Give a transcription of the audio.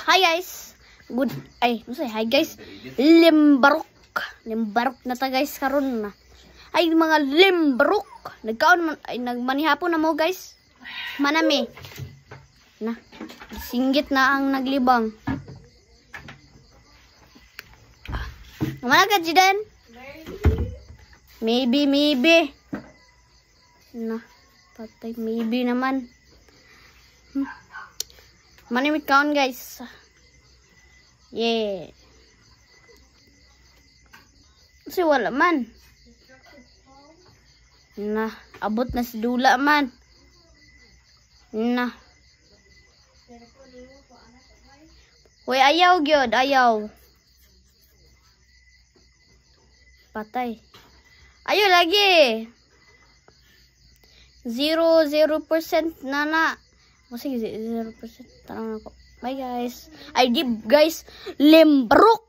Hi guys. Hi guys. Limbarok na ta guys karon na. Ay mga limbarok. Nagmanihapon na mo guys. Manami. Na. Singgit na ang naglibang. Mana ka Jidan? Maybe. Na. Patay maybe naman. Manimit kaon guys. Yeah. Kasi wala man. Na, abot na si Dula man. Na. Hoy, ayaw gyud, ayaw. Patay. Ayaw lagi. 0% na. Sige, 0%. Tarang ako. Bye guys. I give guys limbrok.